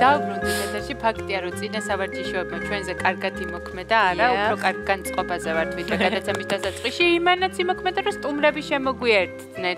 დავბრუნდით ეთერში ფაქტია რომ წინა სავარჯიშოებმა ჩვენზე კარგად იმოქმედა არა უფრო კარგ განწყობაზე ვართ ვიდრე გადაცემის დასაწყისში იმანაც იმოქმედა რომ სტუმრები შემოგვიერთდნენ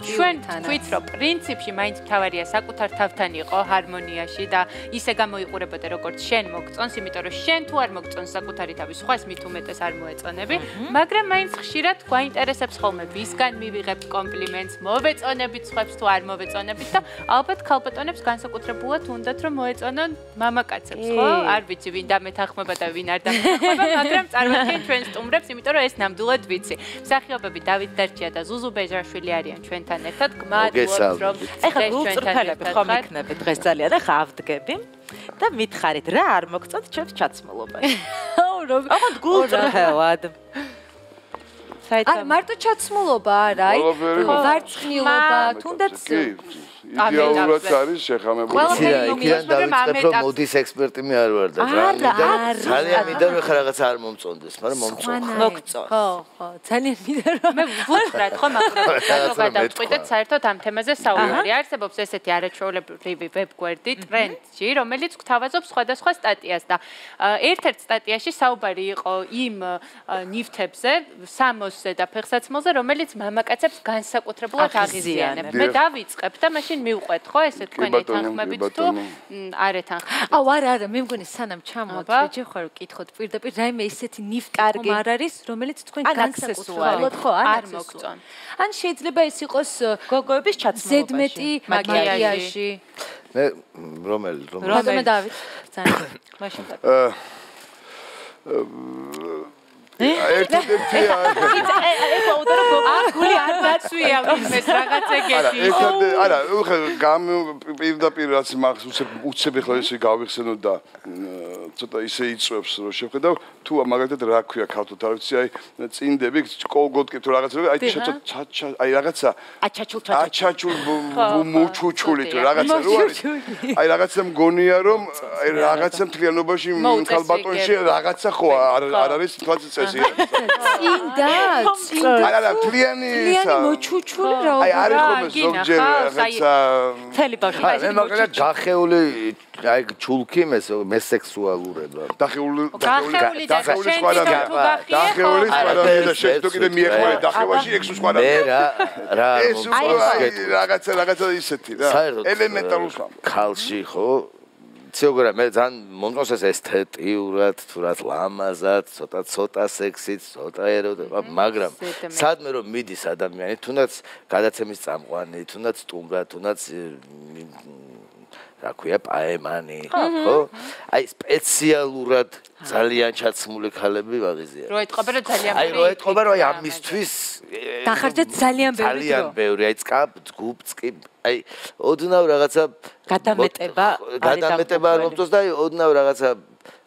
ჩვენ თქვით რომ პრინციპში მაინც მთავარია საკუთარ თავთან იყო ჰარმონიაში და ისე გამოიყურებოდა როგორც შენ მოგწონს იმიტომ რომ შენ თუ არ მოგწონს საკუთარი თავი სხვას მით უმეტეს არ მოეწონები მაგრამ მაინც ხშირად გვაინტერესებს ხოლმე ვისგან მივიღებთ კომპლიმენტს მოვეწონებით სხვებს თუ არ მოვეწონებით და ალბათ ქალბატონებს განსაკუთრებულად უნდათ რომ მოეწონონ მამაკაცებს ხო არ ვიცი ვინ დამეთანხმება და ვინ არ დამეთანხმება მაგრამ წარმოგიდგენ ჩვენ სტუმრებს იმიტომ რომ ეს ნამდვილად ვიცი მსახიობები დავით დარჩია და ზუზუ ბეჟაშვილი არიან ჩვენთან ერთად გმადლობთ რომ ეხლა გულწრფელები ხომ იქნებით დღეს ძალიან და ხა ავდგები და მითხარით რა არ მოგწონთ ჩვენს ჩაცმულობაში ოღონდ გულწრფელად არ მარტო ჩაცმულობა არა აი ვარცხნილობა თუნდაც იდეალურად არის შეხამებული. იქიდან დავიწყებ რომ მოდის ექსპერტი მე არ ვარ და ძალიან მინდა რომ ხა რაღაც არ მომწონდეს, მაგრამ მოგწონს. ხო, ძალიან მინდა რომ მე ვუხრათ ხო მაგრამ გადავწყვიტეთ საერთოდ ამ თემაზე საუბარი. არსებობს ესეთი არაჩვეულებრივი ვებგვერდი ტრენდში, რომელიც გვთავაზობს სხვადასხვა სტატიას და ერთ-ერთ სტატიაში საუბარი იყო იმ ნივთებზე, სამოსზე და ფეხსაცმელზე, რომელიც მამაკაცებს განსაკუთრებულად აღიზიანებს. მე დავიწყებ და მაშინ მივყვეთ ხო ესე თქვენი თანხმებით თუ არ ეთანხმებით. აუ არა, მე მგონი სანამ ჩამოვთ, ვეჯახარ ვკითხოთ პირდაპირ რაიმე ისეთი ნივთი არ არის, რომელიც თქვენ განსაკუთრებულად ხო არ მოგწონთ. ან შეიძლება ეს იყოს გოგოების ჩაცმულობაში, ზედმეტი მაგიაჟი. მე რომელი რატომ დავით? ძალიან. მაშინ ერთ-ერთი ეხლა უდარო გული არ დაცვია ვინმეს რაღაც ეგეთი. არა, პირდაპირ რაც მახსოვს უცებ ახლა ესე გავიხსენო და ცოტა ისე იწვევს რომ შევხედავ თუ მაგალითად რა ქვია ქართულად არ ვიცი აი წინდები კოლგოტკი თუ რაღაცა აი რაღაცა აჩაჩულ მუჩუჩული თუ რაღაცა რო არის აი რაღაცა მგონია რომ აი რაღაცა მთლიანობაში ხალბატონში რაღაცა ხო არ არის თვალწინ წესი წინდა არა მთლიანი მოჩუჩული რა აი არის ხოლმე ზოგჯერ რაღაცა თელი ბავშვი მე მაგალითად გახეული აი ჩულკი მესექსუალურება გახეული და შენ კიდე მიეხმარე დახევაში ექსუ სხვა მე რა რაღაცა ისეთი რა ელემენტარულ ქალში ხო ცეოგრა მე ძალიან მომწონს ეს ესთეტიურად თუ რაც ლამაზად ცოტა სექსით ცოტა ეროტიკა მაგრამ სადმე რომ მიდის ადამიანი თუნდაც გადაცემის წამყვანი თუნდაც სტუმრა თუნდაც რა ქვია პაემანი ხო აი სპეციალურად ძალიან ჩაცმული ქალები ვაღიზიან რო ეთყობა რომ ძალიან აი რო ეთყობა რომ აი ამისთვის დახარჯეთ ძალიან ბევრი აი ჯგუფწკი აი ოდნავ რაღაცა გადამეტება არ მომწონს და აი ოდნავ რაღაცა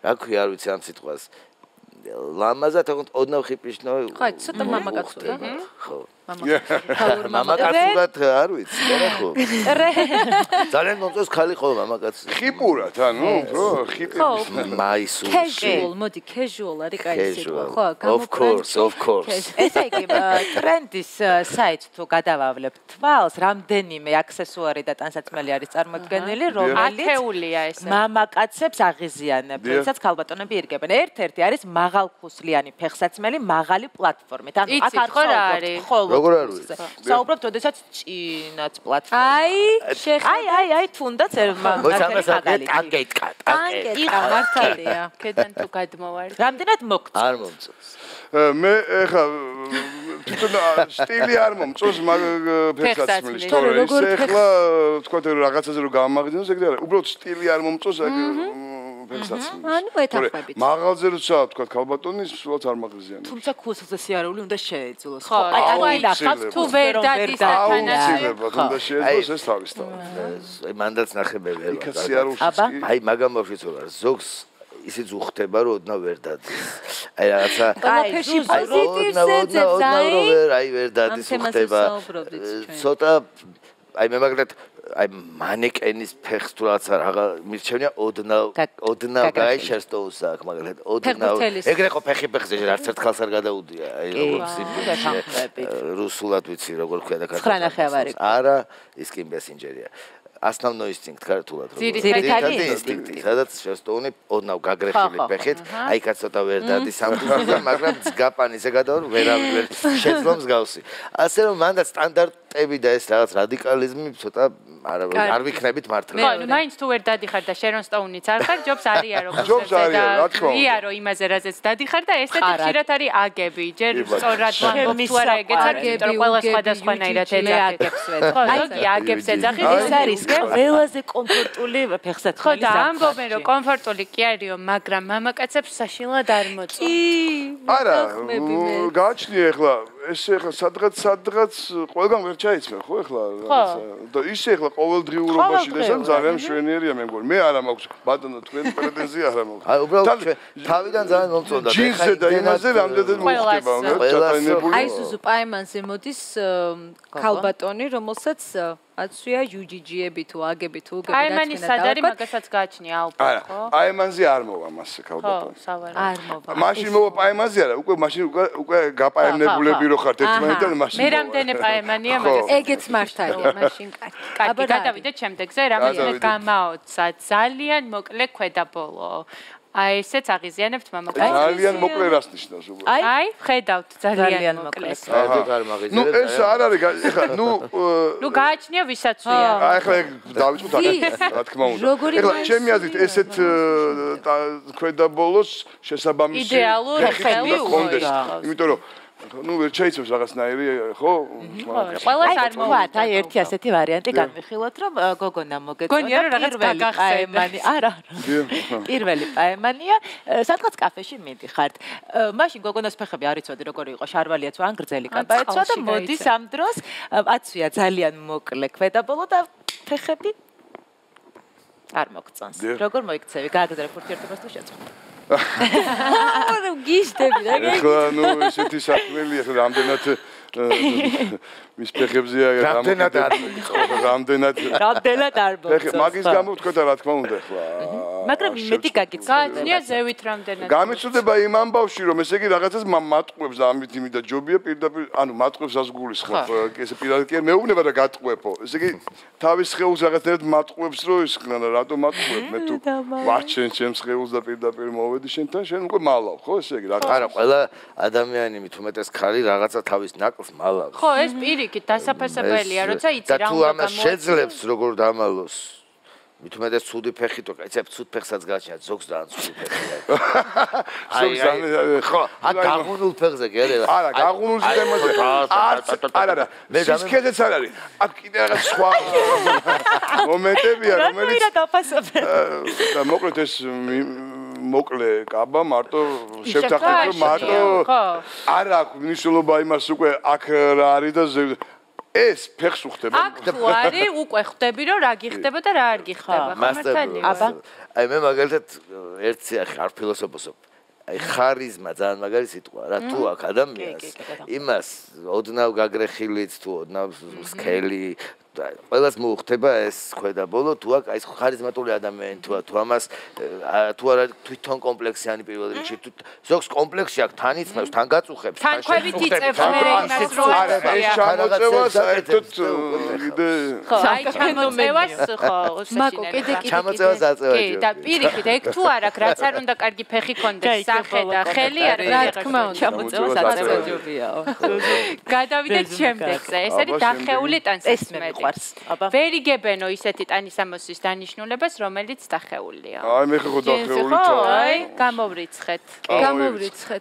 რა ქვია არ ვიცი ამ სიტყვას ლამაზად თქო ოდნავ ხიპიშნო ხო ცოტა მამაკაცურა ხო მამაკაცურად არ ვიცი ხო ძალიან მომწონს ქალი ხო მამაკაცი ხიპურად ანუ უფრო ხიპების მაისურში casual მოდი casual არის კაი სიტყვა ხო of course ესე იგი ტრენდის საიტს თუ გადავავლებ თვალს რამდენიმე აქსესუარი და ტანსაცმელი არის წარმოდგენილი რომელიც ეს მამაკაცებს აღიზიანებს როდესაც ქალბატონები ირგებენ ერთ-ერთი არის მაღალხუსლიანი ფეხსაცმელი მაღალი პლატფორმით ანუ აქ არ ხოლოდ როგორ არ ვიცი საუბრობთ როდესაც ჭინაც პლატფორმა აი თუნდაც ტანკეტკა მართალია კედან თუ გადმოვარ რამდენად მოგწონს არ მომწონს მე ეხა თვითონ სტილი არ მომწონს მაგ ფეხსაცმლის თორე ისე ეხლა თქვა რომ რაღაცაზე რომ გამაგრძელოს ეგ არა უბრალოდ სტილი არ მომწონს ეგ ანუ ეთანხმებით მაღალზე როცა თქვა ქალბატონის სულაც არ მაგზიანებს თუმცა ქუსლზე სიარული უნდა შეეძლოს ხო აი ნახავს თუ ვერ დადის აუცილებლად უნდა შეეძლოს ეს თავისთავად აი მანდაც ნახე მე ვერ აი მაგამბავშიც ვარ ზოგს ისიც უხდება რომ ოდნავ ვერ დადის აი რაღაცა ყველაფერში პოზიტივს ეძებს აი ვერ დადის უხდება ცოტა აი მე მაგალითად აი მანეკენის ფეხს თუ რაღაცა რაღა მირჩენია ოდნავ გაიშერსტოუს აქ მაგალითად ოდნავ ეგრე ხო ფეხზე არც ერთ ხალხს არ გადაუდია აი როგორც რუსულად ვიცი როგორ ქვია და ქართულად არა არა ის კი მესენჯერია основной инстинкт ქართულად როგორ ძირითადი ინსტინქტი სადაც შევსტოუნი ოდნავ გაგრეხილი ფეხით აი კაც ცოტა ვერ დადის სამთუზე მაგრამ ზგაპანი ისე გადავალ ვერავინ ვერ შეძლო მსგავსი ასე რომ მანდ სტანდარტები და ეს რაღაც რადიკალიზმი ცოტა არ ვიქნებით მართლა ხო მაინც თუ ვერ დადიხარ და შერონ სტოუნიც არ ხარ ჯობს არიარო იარო იმაზე რაზეც დადიხარ და ესეთი ხშირად არის აგები ჯერ სწორად ვამბობ თუ არა ეგეც არის იმიტომ რომ ყველა სხვადასხვანაირად ეძახებს ხო ზოგი აგებს ეძახი ეს არის ყველაზე კომფორტული ფეხსაცმელი ხო და ამბობენ რომ კომფორტული კი არისო მაგრამ მამაკაცებს საშინლად არ მოწონს არა გააჩნია ახლა ეს ახლა სადღაც ყველგან ვერ ჩაიცმე ხო ახლა და ისე ახლა ყოველდღიურობაში და ეს ძალიან მშვენიერია მე მგონი მე არა მაქვს ბატონო თქვენ პრეტენზია არა მაქვს აი უბრალოდ თავიდან ძალიან მომწონდა ჯინსზე და იმაზე რამდენად მოხდება აი ზუზუ პაემანზე მოდის ქალბატონი რომელსაც აცვია იუჯიჯიები თუ აგები თუ უგები პაემანის სადარი მაგასაც გააჩნია ალბათ ხო პაემანზე არ მოვა მასე ქალბატონი ხო სავარაუდოდ არ მოვა მაშინ მოვა პაემანზე არა უკვე გაპაემნებულები რო ხართ ერთმანეთთან მაშინ მე რამდენი პაემანია მაგას ეგეც მართალია მაშინ კარგი გადავიდეთ შემდეგზე რამე გამაოცა ძალიან მოკლე ქვედაბოლო აი ესეც აღიზიანებთ მამაკაცებს ძალიან მოკლე რას ნიშნავს უბრალოდ აი ხედავთ ძალიან მოკლეს ნუ ეს არ არის ეხლა ნუ გააჩნია ვისაცვია ახლა დავიწყოთ რა თქმა უნდა ეხლა ჩემი აზრით ესეთ ქვედაბოლოს შესაბამისი იდეალური ხელი უნდა იმიტომ რომ ნუ ვერ შეიცავს რაღაცნაირი ხო ყველას არ მოვიდა აი ერთი ასეთი ვარიანტი განვიხილოთ რომ გოგონა მოგეწონა გონია რომ რაღაც გაგახსენე არა პირველი პაემანია სადღაც კაფეში მიდიხართ მაშინ გოგონას ფეხები არ იცოდი როგორი იყო შარვალია თუ ან გრძელი კაბაეცვა და მოდის ამ დროს აცვია ძალიან მოკლე ქვედაბოლო და ფეხები არ მოგწონს როგორ მოიქცევი გააგზავნე ურთიერთობას თუ შეწყო არა გიშდები რა ეხლა ნუ ესეთი საქმეა ეხლა რამდენად მის ფეხებზეა რამდენად არ მოგწონს მაგის გამო თქვა რა თქმა უნდა ეხლა მაგრამ მეტი გაგიცნო გააჩნია ზევით რამდენად გამიცუდება იმ ამბავში რომ ესე იგი რაღაცას მატყუებს და ამით იმიდა ჯობია პირდაპირ ანუ მატყუებს ას გულისხმობ ესე პირდაპირ კი მეუბნება და გატყუებო ესე იგი თავის ხეულს რაღაცნაირად მატყუებს რომ ის რატო მატყუებ მე თუ ვაჩენ ჩემს ხეულს და პირდაპირ მოვედი შენთან შენ უკვე მალავ ხო ესე იგი რა არა ყველა ადამიანი მით უმეტეს ხარი რაღაცა თავის ნაკლს მალავს ხო ეს პირიქით დასაფასებელია როცა იცი რა უნდა გამოიწვიოს და თუ ამას შეძლებს როგორ დამალოს მით უმეტეს ცუდი ფეხით თუ ეცებ ცუდ ფეხსაც გააჩნია ზოგს და ან ცუდი ფეხი აი ხო ა გაღუნულ ფეხზე კი არა გაღუნულ სისტემაზე არა სისქეზეც არ არის აქ კიდე რაღაც სხვა მომენტებია რომელიც რა დაფასებია და მოკლედ ეს მოკლე კაბა მარტო შევთანხმდით რომ მარტო არა აქვს მნიშვნელობა იმას უკვე აქ რა არის და ეს ფეხს უხდება აქ თუ არის უკვე ხვდები რომ რა გიხდება და რა არ გიხდება მართალია აი მე მაგალითად ერთი არ ფილოსოფოსობ აი ხარიზმა ძალიან მაგარი სიტყვა რა თუ აქ ადამიანს იმას ოდნავ გაგრეხილიც თუ ოდნავ სქელი ყველას მოუხდება ეს ქვედაბოლო თუ აქ აი ხარიზმატული ადამიანი თუ ამას თუ არა თვითონ კომპლექსიანი პირველ რიგში თუ ზოგს კომპლექსი აქვს თან იცნობს თან გაწუხებს თან ხვევით იწევს მე იმას რომ ეს ჩამოწევა საერთოდ კიდე აი ჩამოწევას ხო მაკო კიდე ჩამოწევას აწევა კი და პირიქით ეგ თუ არა რაც არ უნდა კარგი ფეხი კონდეს სახე და ხელი არ რა თქმა უნდა ჩამოწევას აწევა ჯობიაო გადავიდეთ შემდეგზე ეს არის დახეული ტანსაცმელი ვერ იგებენო ისეთი ტანისამოსის დანიშნულებას, რომელიც დახეულია. აი მე ხო დახეული თო. აი, გამოვრიცხეთ.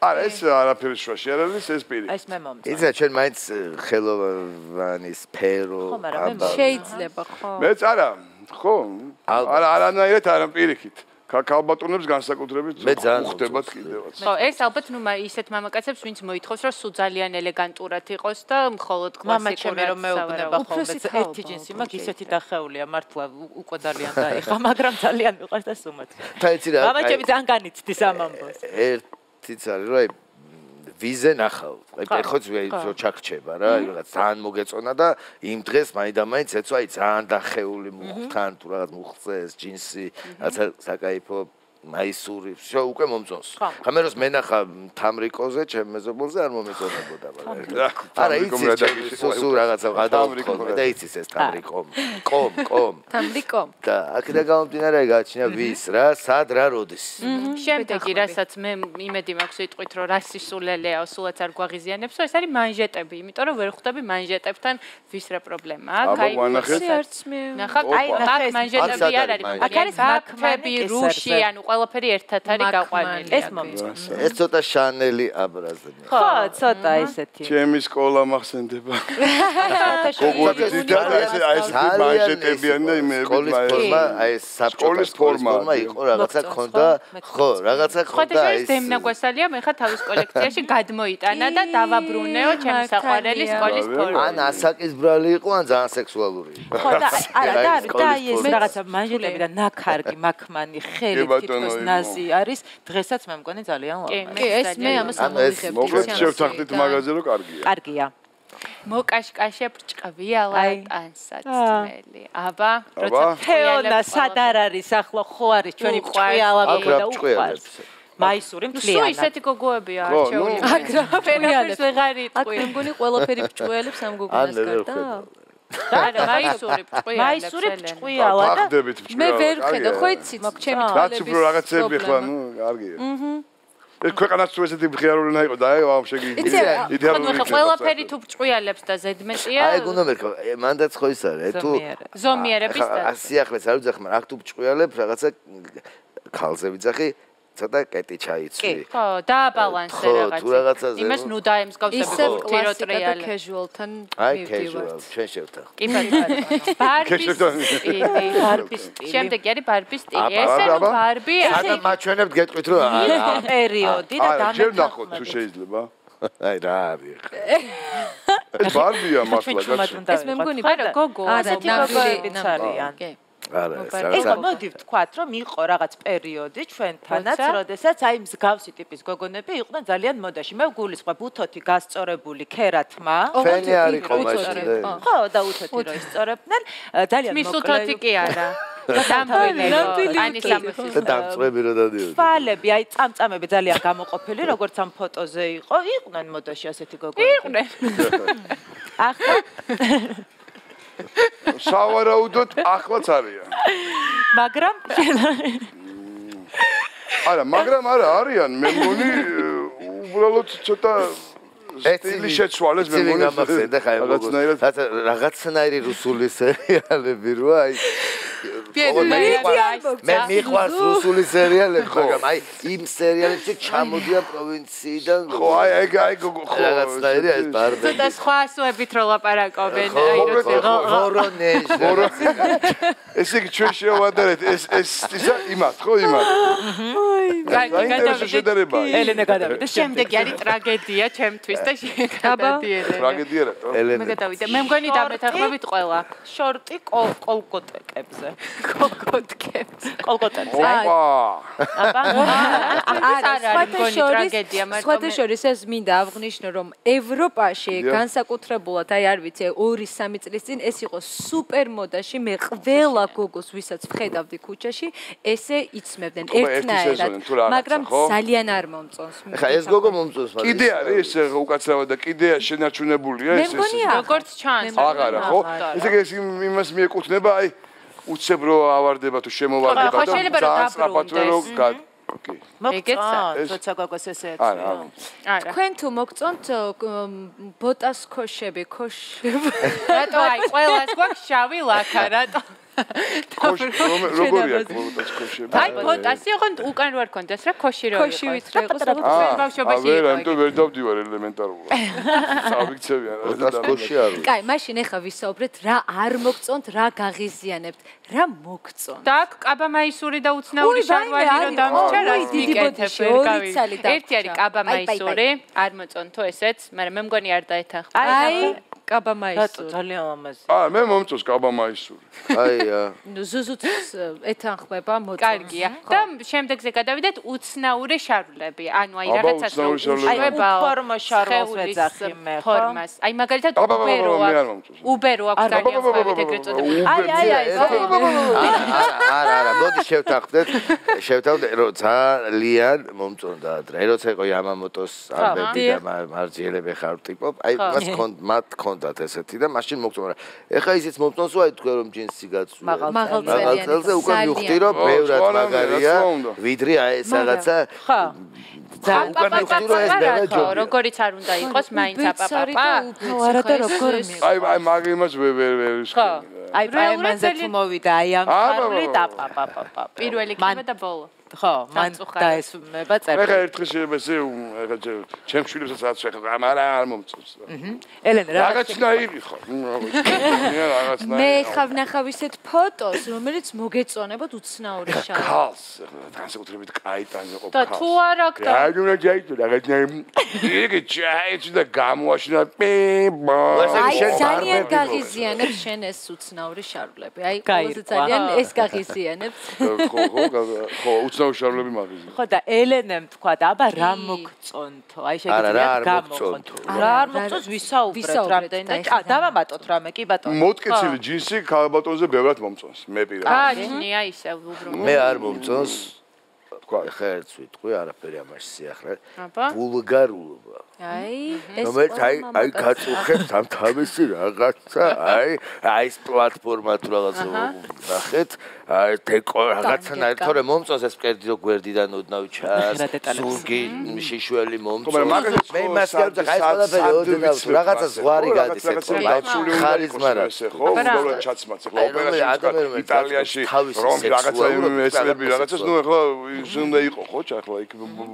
არა, ეს არაფერი შუაში არ არის, ეს პირი. ეს მე მომწონს. იცი, ჩვენ მაინც ხელოვანი სფერო შეიძლება ხო? მეც არა, ხო? არანაირად არა პირიქით. ქალბატონებს განსაკუთრებით ხდებათ კიდევაც. ხო, ეს ალბათ ნუ ისეთ მამაკაცებს, ვინც მოითხოვს, რომ სულ ძალიან ელეგანტურად იყოს და მხოლოდ კლასიკურად რომ მეუბნება ხოლმე ერთი ჯინსი მაქვს ისეთი დახეულია მართლა უკვე ძალიან დაიხა, მაგრამ ძალიან მიყვარს და სუმათ. და იცი რა. მამაჩემი ძალიან განიცდის ამ ამბავს. ერთიც არის რა ვიზე ნახავ. აი ფეხოც რო ჩაქჩება რა, რაღაც ძალიან მოგეწონა და იმ დღეს მაინდა-მაინც ეცვა, აი ძალიან დახეული მუხთან თუ რაღაც მუხზე ეს ჯინსი, რაცა საკაიფო მაისური, всё უკვე მომწონს. ხა მე როს მენახა თამრიკოზე, ჩემ მეზობელზე არ მომეწონებოდა მაგრამ. არა, იცი სულ რაღაცა გადავხო და იცის ეს თამრიკომ. კომ. თამრიკომ. და აქედან გამომდინარე გაჩნია ვის რა, სად რა როდის. შემდეგი რასაც მე იმედი მაქვს ვიტყვით რომ რა სისულელეა, სულაც არ გვაღიზიანებს, ეს არის მანჟეტები, იმიტომ რომ ვერ ხვდები მანჟეტებთან ვის რა პრობლემაა. აი, არც მე. ნახა, აი, აქ მანჟეტები არ არის. აქ არის მაქმები, რუში, ანუ ყველაფერი ერთად არის გაყვანილი. ეს მომწონს. ეს ცოტა შანელი აბრაზია. ხო, ცოტა ესეთი. ჩემი სკოლა მახსენდება. გოგოები ეს მანჟეტებიან და იმები. სკოლის ფორმა, აი ეს საბჭოთა ფორმა იყო, რაღაცა ქონდა, ხო, რაღაცა ქონდა ეს დემნაგვასალია, მე ხა თავის კოლექციაში გადმოიტანა და დავაბრუნეო ჩემი საყვარელი სკოლის ფორმა. ან ასაკის ბრალი იყო, ან ძალიან სექსუალური იყო. ხო და არა და ეს რაღაცა მანჟეტები და ნაქარგი, მაქმანი, ხელი თითქოს ნაზი არის, დღესაც მე მგონი ძალიან ლამაზია. კი, ეს მე ამას ამოვიხებდი. მოკლედ შევთანხმდით მაგაზე რომ კარგია. კარგია. მოკაშკაშე ბრჭყბიალა ტანსაცმელი. აბა, როცა თეონა სად არის ახლა ხო არის ჩვენი ბრჭყბიალა გოგო და უყვარს. მაისური მთლიანად. სულ ისეთი გოგოებია არჩეული. აგრაფერებს ვეღარ იტყვი. აქ მე მგონი ყველაფერი ბრჭყბიალებს ამ გოგონას გარდა. არა, მაისური ბრჭყბიალა. მაისური ბრჭყბიალა და მე ვერ ხედავ, ხო იცით, ჩემი რაც უფრო რაღაცები ხლა, ნუ კარგია. ეს ქვეყანაც თუ ესეთი ღიარულენა იყო და აი ამ შეგიძლია იდეალური ყველაფერი თუ ბრჭყბიალებს და ზედმეტია. აი გუნდა მერქო, მანდაც ხო ის არის, თუ ზომიერების და სიახლეს არ ვიძახ, მაგრამ აქ თუ ბრჭყბიალებს რაღაცა ქალზე ვიძახი ცოტა კეტი ჩაიცვი. ხო, დააბალანსე რაღაცა. იმას ნუ დაემსგავსები ისევ კლასიკა და casual-თან მივდივართ. ჩვენ შევთანხმ. კი ბარბის სტილი. შემდეგი არის ბარბის სტილი. ესე რომ ბარბი სადაც მაჩვენებთ გეტყვით რომ არა პერიოდი და დამეთანხმებით. ჯერ ნახოთ თუ შეიძლება. აი რა არის. ეს ბარბია მართლა კაცო. ეს მე მგონი არა გოგო, ასეთი გოგოებიც არიან. არა ეს მოდი ვთქვათ რომ იყო რაღაც პერიოდი ჩვენთანაც როდესაც აი მსგავსი ტიპის გოგონები იყვნენ ძალიან მოდაში მე ვგულისხმობ უთოთი გასწორებული ქერათმა ფენი არ იყო მაშინ ხო და უთოთი რო ისწორებდნენ ძალიან მოკლე მისუთოთი კი არა ნამდვილი და დამწვები რო დადიოდი ფალები აი წამწამები ძალიან გამოყოფილი როგორც ამ ფოტოზე იყო იყვნენ მოდაში ასეთი გოგონები იყვნენ ახლა სავარაუდოდ ახლაც არიან. მაგრამ არა არიან, მე მგონი უბრალოდ ცოტა სტილი შეცვალეს მე მგონი გამახსენდა ხა რაღაცნაირი რუსული სერიალები რო აი მე მიყვარს რუსული სერიალები, მაგრამ აი იმ სერიალებში ჩამოდიან პროვინციიდან. ხო, აი ხო. რაღაცნაირი ეს ბარბი. ცოტა სხვა სუებით რო ლაპარაკობენ, აი ვორონეჟი. ესე იგი ჩვენ შევადარეთ ეს იმათ, ხო, იმათ. გადავიდეთ. ელენე გადავიდე. შემდეგი არის ტრაგედია ჩემთვის და გადადიერე. ტრაგედია რა? მე გადავიდე. მე მგონი დამეთანხმებით ყველა. შორტი კოლკოტეკებზე. კოლკოტებზე. სხვათა შორის ეს მინდა აღვნიშნო რომ ევროპაში განსაკუთრებულად აი არ ვიცი 2-3 წლის წინ ეს იყო სუპერ მოდაში მე ყველა გოგოს ვისაც ვხედავდი ქუჩაში ესე იცმევდნენ ერთნაირად მაგრამ ძალიან არ მომწონს ხა ეს გოგო მომწონს მაგრამ კიდე არის ეს უკაცრავად და კიდეა შენარჩუნებულია ეს როგორც ჩანს აღარა ხო ესე იგი იმას მიეკუთვნება აი უცებ რო ავარდება თუ შემოვარდება და ძაასწრაფად რო ოკეი. მოგწონთ, როცა გოგოს ესე ეცვია. არა. თქვენ თუ მოგწონთ ბოტას ქოშები, რატო აი ყველას გვაქვს შავი ლაქა, რატო? როგორია ბოტას ქოშები? აი ბოტასი ოღონდ უკან რო არ კონდეს რა ქოში რო იყო. ქოში ვითრე იყო. ბავშვობაში იყო. არა, ვერ დავდივარ ელემენტარულად. წავიქცევიან რა ბოტას ქოში არის. კაი, მაშინ ახლა ვისაუბრეთ რა არ მოგწონთ, რა გაღიზიანებთ, რა მოგწონთ. და კაბამაისური და უცნაური შარვალი რო დამჭა რა მიკეთებ ერთი არის კაბამაისური, არ მოწონთო ესეც, მაგრამ მე მგონი არ დაეთანხმება. აი კაბა მაისური. ძალიან ლამაზი. მე მომწონს კაბა მაისური. ზუზუცს ეთანხმება მოწონს. კარგია. და შემდეგზე გადავიდეთ უცნაური შარვლები. ანუ აი რაღაცას უშვება ფორმა შარვალს ვეძახი მე. ფორმას. აი მაგალითად უბერო აქვს ძალიან ხვევით ეგრეთ წოდებული. არა, მოდი შევთავაზოთ, რომ ძალიან მომწონდა ადრე. როცა იყო Yamamoto-ს ამბები და მარჯიელები ხარ ტიპობ, აი მათ ქონდათ ესეთი და მაშინ მოგწონა. ეხლა ისიც მომწონს, აი თქვენ რომ ჯინსი გაწვი. მაღალწელზე უკვე მივხვდი რომ ბევრად მაგარია, ვიდრე აი ეს რაღაცა. და უკვე მივხვდი რომ ეს ბევრად ჯობია. როგორიც არ უნდა იყოს, მაინც აპაპაპა. არა და როგორ მიყვა. აი მაგიმას ვერ ხო. აი პაემანზე თუ მოვიდა აი ამ ხარვლი და პაპაპაპა. პირველი იქნება და ბოლო. ხო, მან დაესმება წერტილი. ეხლა ერთხელ შეიძლება ესე ეხლა ჩემ შვილებსაც რაც ეხლა არ მომწონს. ელენე რაღაცნაირი ხო? მე ხავ ნახავ ისეთ ფოტოს, რომელიც მოგეწონებათ უცნაური შარვა. ქალს, განსაკუთრებით კაიტანზე ყოფ და თუ არ აქვს და რა უნდა ჯაიტო რაღაცნაირი იგი ჯაიტი და გამოაშინა პებო. აი ძალიან გაღიზიანებს შენ ეს უცნაური შარვლები. აი ყველაზე ძალიან ეს გაღიზიანებს. ხო, უცნაური მაგიზი. ხო და ელენემ თქვა და აბა რა მოგწონთო? აი შეგიძლიათ გამოხონთო. რა არ მოგწონს ვისაუბრეთ რამდენი და დავამატოთ რამე კი ბატონო. მოტკიცილი ჯინსი ქალბატონზე ბევრად მომწონს. მე პირადად. გააჩნია ისე უბრალოდ. მე არ მომწონს. თქვა ხა ერთს ვიტყვი, არაფერი ამაში სიახლე. ვულგარულობა. აი ეს აი გაწუხებთ ამ თავისი რაღაცა, აი ეს პლატფორმა თუ რაღაცა ნახეთ, აი რაღაცნაირად თორე მომწონს ეს მკერდი რო გვერდიდან ოდნავ ჩას, ზურგი შიშველი მომწონს. მე მას გავწა აი ყველაფერი ოდნავ რაღაცა ზღვარი გადის ეს ხარიზმა რა ხო, უბრალოდ ჩაცმაც ახლა ოპერაციაში იტალიაში რომ რაღაცა ესები რაღაცას ნუ ახლა ის უნდა იყო ხო, ახლა იქ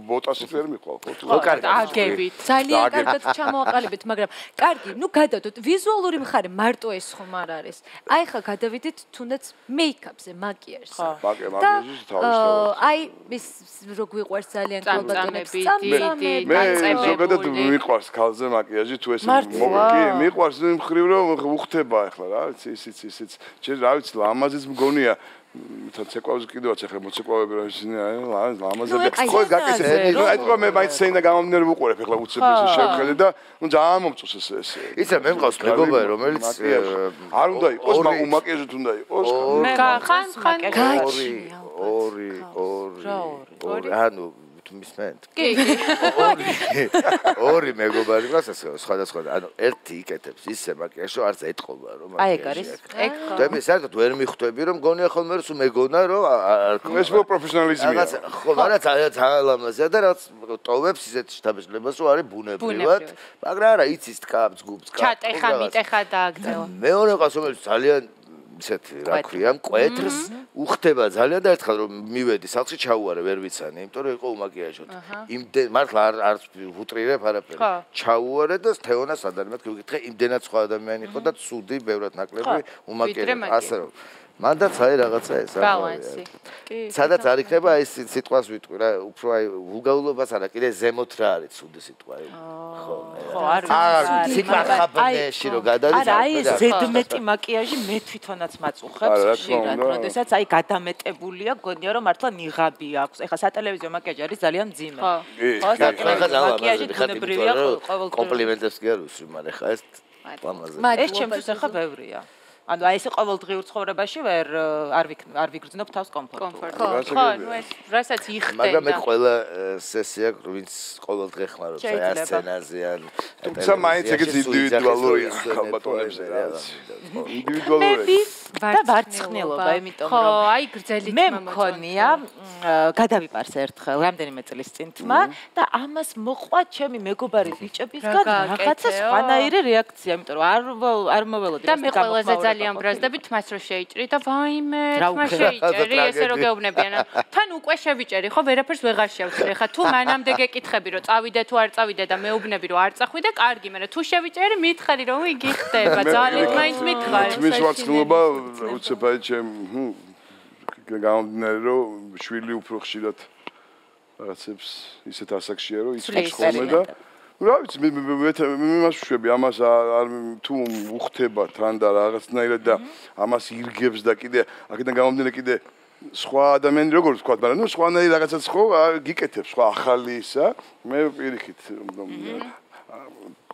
ბოტასი ვერ მიყვა ხო? ხო, კარგი, აგებით. ძალიან კარგად ჩამოაყალიბეთ, მაგრამ კარგი, ნუ გადავდოთ. ვიზუალური მხარე მარტო ეს ხომ არ არის. აი ხა გადავიდეთ თუნდაც მეიქაპზე, მაკიაჟზე. მაკიაჟის თავისთავად. აი ის რო გვიყვარს ძალიან ქალბატონებს დიდი მე ზოგადად მიყვარს ქალზე მაკიაჟი თუ ეს მიყვარს იმ ხრივ რომ უხდება ახლა რა ვიცი ისიც ჯერ რა ვიცი ლამაზიც მგონია თან ცეკვავს კიდევაც ახლა მოცეკვავები რა ისინი აი ლამაზები ხო გაკეთე აი თქო მე მაინც სეინა გამომდინარე ვუყურებ ახლა უცებ ეს შევხედე და ნუ ძალიან მომწონს ეს იცი მე მყავს მეგობარი რომელიც არ უნდა იყოს უმაკიაჟით უნდა იყოს ხან ორი ანუ მისმენთ კი ორი მეგობარი გვაქვს ასე სხვადასხვა ანუ ერთი იკეთებს ისე მაკიაჟს არც ეთყობა რომ აი ეგ არის ეგ და მე საერთოდ ვერ მიხვდები რომ გონია ხოლმე რომ მეგონა რომ ეს პროფესიონალიზმია ხო მაგრამ ძალიან ლამაზია და რაც ტოვებს ისეთ შთაბეჭდილებას რომ არის ბუნებრივად მაგრამ არა იცის ткаებს გუბს ჩატეხა მიტეხა და აგწევა მეორე ყავს რომელიც ძალიან ისეთი რა ქვია მკვეთრს უხდება ძალიან და ერთხელ რომ მივედი სახლში ჩაუარე ვერ ვიცანი იმიტომ რომ იყო უმაკიაჟოდ იმდენ მართლა არ ვუტრირებ არაფერი ჩაუარე და თეონას ადამიანად გიგითხე იმდენად სხვა ადამიანი იყო და ცუდი ბევრად ნაკლები უმაკიაჟოდ ასე რომ მანდაც აი რაღაცა ეს ბალანსი კი სადაც არ იქნება ეს სიტყვას ვიტყვი რა უფრო აი ვულგარულობას არა კიდე ზემოთ რა არის ცუდი სიტყვა ხო არის სიტყვა ხაბნეში რომ გადადის არა აი ეს ზედმეტი მაკიაჟი მე თვითონაც მაწუხებს ხშირად როდესაც აი გადამეტებულია გონია რომ მართლა ნიღაბი აქვს ეხლა სატელევიზიო მაკიაჟი არის ძალიან მძიმე ხო სატელევიზიო მაკიაჟი ბუნებრივია ყოველ კომპლიმენტებს კი არ უსვი მაგრამ ეხლა ეს ლამაზია ეს ჩემთვის ეხლა ბევრია ანუ აი ეს ყოველდღიურ ცხოვრებაში არ ვიგრძნობ თავს კომფორტულად. ხო, ნუ ეს რასაც იხდება. მაგრამ მე ყველა სესია ვინც ყოველდღე ხმარობს აი არ სცენარზიან. თუმცა მაინც ეგეც ინდივიდუალურია ხალბატონებზე რა. ინდივიდუალურია. და ვარცხნილობა, იმიტომ რომ ხო, აი გრძელით მე მქონია გადავიპარს ერთხელ რამდენიმე წლის წინ თმა და ამას მოყვა ჩემი მეგობარი ბიჭებისგან რაღაცა სხვანაირი რეაქცია, იმიტომ რომ არ მოველოდი და მე ყველაზე ძალიან ბრაზდები თმას რო შეიჭრი და ვაიმე თმა შეიჭრი ესე რო გეუბნებიან თან უკვე შევიჭერი ხო ვერაფერს ვეღარ შევჭრი ხა თუ მანამდე გეკითხები რომ წავიდე თუ არ წავიდე და მეუბნები რომ არ წახვიდე კარგი მაგრამ თუ შევიჭერი მითხარი რომ იგი ხდება ძალიან მაინც მითხარი თმის ვარცხნილობა უცებ აი ჩემ გამომდინარე რომ შვილი უფრო ხშირად რაღაცებს ისეთ ასაკშია რომ იცის ხოლმე და რა ვიცი მე მას ვშვები ამას არ თუ უხდება თან და რაღაცნაირად და ამას ირგებს და კიდე აქედან გამომდინე კიდე სხვა ადამიანი როგორ ვთქვა, მაგრამ ნუ სხვანაირი რაღაცაც ხო გიკეთებს, სხვა ახალი ისა, მე პირიქით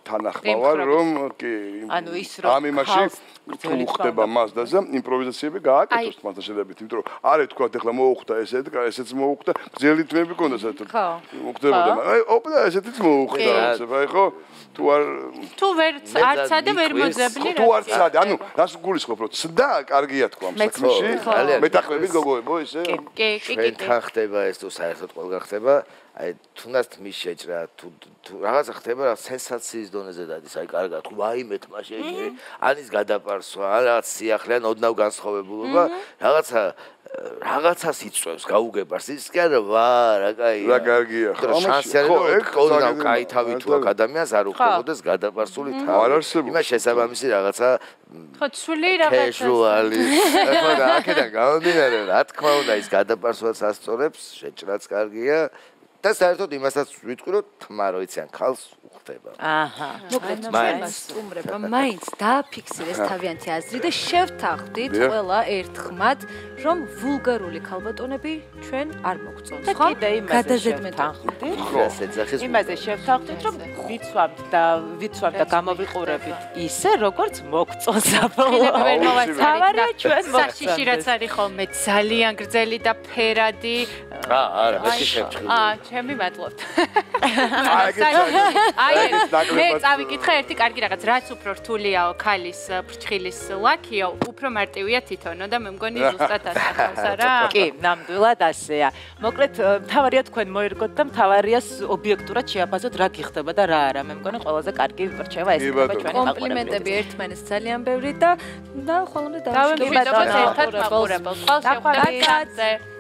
თანახმავარ რომ კი ანუ ის რომ ამ იმაში თუ ხდება მასდაზე იმპროვიზაციები გააკეთოს მასთან შედარებით, იმიტომ რომ არ ეთქვა ეხლა მოუხდა ესეც მოუხდა, გზელი თმები ქონდა საერთოდ. მოხდებოდა, აი ოპა ესეთიც მოუხდა, აი ხო თუ არ თუ არცა და ვერ მოძებნი თუ არ ცადე, ანუ რას გულისხმობ რომ ცდა კარგია თქვა ამ საქმეში. მეტახვებით გოგოებო ესე? კი. თან ხდება ეს თუ საერთოდ ყველგან ხდება. აი თუნდაც თმის შეჭრა თუ რაღაცა ხდება რა სენსაციის დონეზე დადის აი კარგად თუ ვაიმე თმა შეჭრა ანის გადაპარსვა ან რაღაც სიახლე ან ოდნავ განსხვავებულობა რაღაცას იწვევს გაუგებარს ის კი არა რა კაია რა კარგია ხო შანსი არის რომ ოდნავ კაი თავი თუ აქ ადამიანს არ უხდებოდეს გადაპარსული თავი არ არსებობს იმას შესაბამისი რაღაცა ხო ცვილი რაღაცა კეჟუალი ხო და აქედან გამომდინარე რა თქმა უნდა ის გადაპარსვას ასწორებს შეჭრაც კარგია და საერთოდ იმასაც ვიტყვი რომ თმა რო იციან ქალს უხდება. აჰა. მოკლედ მას სტუმრება მაინც დააფიქსირეს თავიანთი აზრი და შევთანხმდით ყველა ერთხმად რომ ვულგარული ქალბატონები ჩვენ არ მოგწონს. ხო? კიდე იმაზე შევთანხმდით. იმაზე შევთანხმდით რომ ვიცვამთ და გამოვიყურებით ისე როგორც მოგწონს საბოლოოდ. თავარია ჩვენ საშიში რაც არის ხოლმე ძალიან გრძელი და ფერადი. არა, მე შევჩხილდი. ჩემი მადლობთ. აი, მე წავიკითხე ერთი კარგი რაღაც, რაც უფრო რთულიაო ქალის ფრჩხილის ლაქიო, უფრო მარტივია თვითონო და მე მგონი ზუსტად ასახავს არა? კი, ნამდვილად ასეა. მოკლედ, თავარია თქვენ მოერგოთ და თავარია ობიექტურად შეაფასოთ რა გიხდება და რა არა. მე მგონი ყველაზე კარგი რჩევა ეს იქნება ჩვენი კომპლიმენტები ერთმანეთს ძალიან ბევრი და ხოლმე დავიმშვიდობოთ ერთად მაყურებელს. დაყვანით.